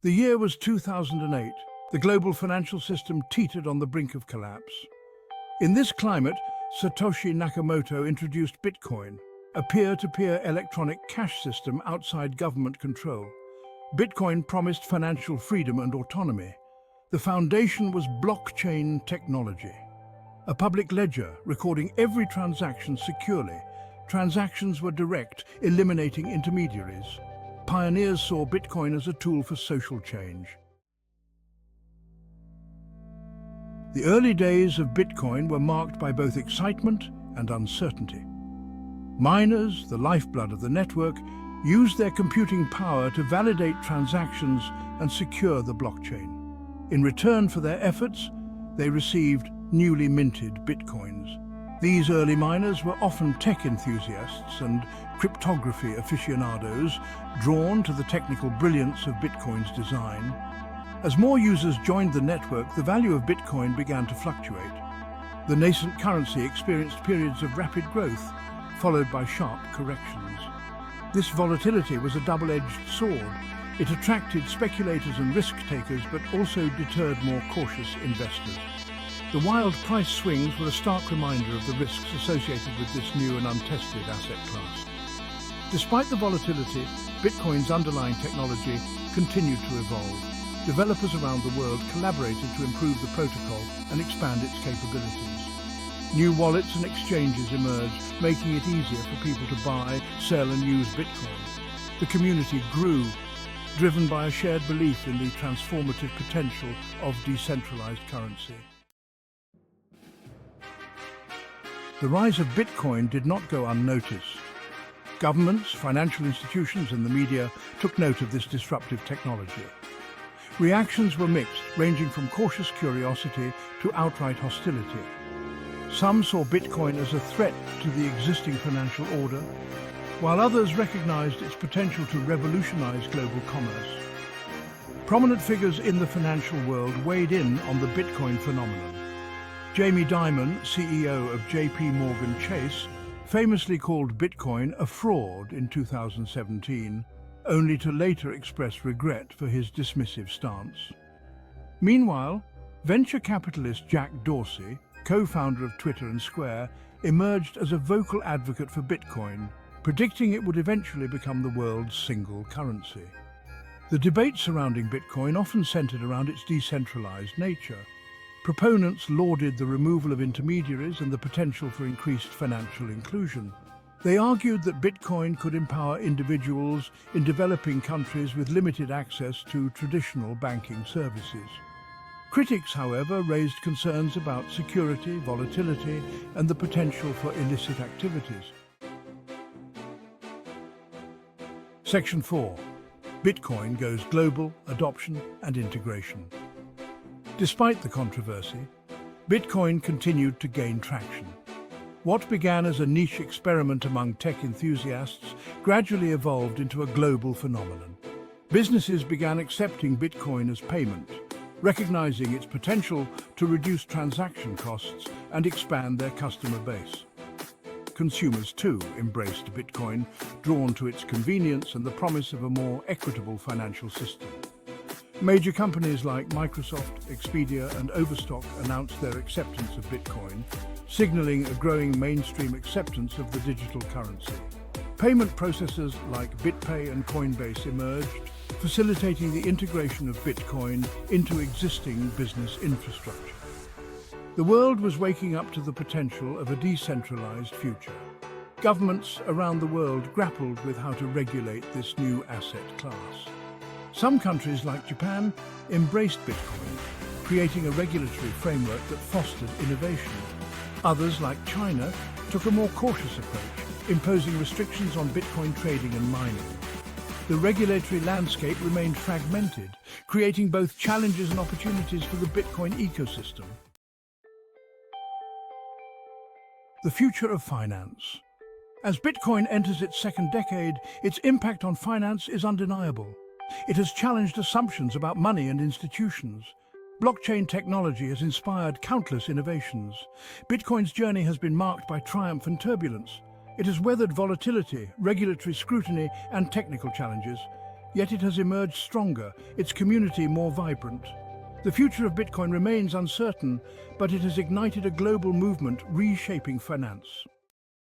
The year was 2008. The global financial system teetered on the brink of collapse. In this climate, Satoshi Nakamoto introduced Bitcoin, a peer-to-peer electronic cash system outside government control. Bitcoin promised financial freedom and autonomy. The foundation was blockchain technology, a public ledger recording every transaction securely. Transactions were direct, eliminating intermediaries. Pioneers saw Bitcoin as a tool for social change. The early days of Bitcoin were marked by both excitement and uncertainty. Miners, the lifeblood of the network, used their computing power to validate transactions and secure the blockchain. In return for their efforts, they received newly minted Bitcoins. These early miners were often tech enthusiasts and cryptography aficionados, drawn to the technical brilliance of Bitcoin's design. As more users joined the network, the value of Bitcoin began to fluctuate. The nascent currency experienced periods of rapid growth, followed by sharp corrections. This volatility was a double-edged sword. It attracted speculators and risk-takers, but also deterred more cautious investors. The wild price swings were a stark reminder of the risks associated with this new and untested asset class. Despite the volatility, Bitcoin's underlying technology continued to evolve. Developers around the world collaborated to improve the protocol and expand its capabilities. New wallets and exchanges emerged, making it easier for people to buy, sell and use Bitcoin. The community grew, driven by a shared belief in the transformative potential of decentralized currency. The rise of Bitcoin did not go unnoticed. Governments, financial institutions and the media took note of this disruptive technology. Reactions were mixed, ranging from cautious curiosity to outright hostility. Some saw Bitcoin as a threat to the existing financial order, while others recognized its potential to revolutionize global commerce. Prominent figures in the financial world weighed in on the Bitcoin phenomenon. Jamie Dimon, CEO of JP Morgan Chase, famously called Bitcoin a fraud in 2017, only to later express regret for his dismissive stance. Meanwhile, venture capitalist Jack Dorsey, co-founder of Twitter and Square, emerged as a vocal advocate for Bitcoin, predicting it would eventually become the world's single currency. The debate surrounding Bitcoin often centered around its decentralized nature. Proponents lauded the removal of intermediaries and the potential for increased financial inclusion. They argued that Bitcoin could empower individuals in developing countries with limited access to traditional banking services. Critics, however, raised concerns about security, volatility, and the potential for illicit activities. Section 4. Bitcoin goes global, adoption and integration. Despite the controversy, Bitcoin continued to gain traction. What began as a niche experiment among tech enthusiasts gradually evolved into a global phenomenon. Businesses began accepting Bitcoin as payment, recognizing its potential to reduce transaction costs and expand their customer base. Consumers too embraced Bitcoin, drawn to its convenience and the promise of a more equitable financial system. Major companies like Microsoft, Expedia and Overstock announced their acceptance of Bitcoin, signaling a growing mainstream acceptance of the digital currency. Payment processors like BitPay and Coinbase emerged, facilitating the integration of Bitcoin into existing business infrastructure. The world was waking up to the potential of a decentralized future. Governments around the world grappled with how to regulate this new asset class. Some countries like Japan embraced Bitcoin, creating a regulatory framework that fostered innovation. Others, like China, took a more cautious approach, imposing restrictions on Bitcoin trading and mining. The regulatory landscape remained fragmented, creating both challenges and opportunities for the Bitcoin ecosystem. The future of finance. As Bitcoin enters its second decade, its impact on finance is undeniable. It has challenged assumptions about money and institutions. Blockchain technology has inspired countless innovations. Bitcoin's journey has been marked by triumph and turbulence. It has weathered volatility, regulatory scrutiny, and technical challenges, Yet it has emerged stronger, its community more vibrant. The future of Bitcoin remains uncertain, but it has ignited a global movement reshaping finance.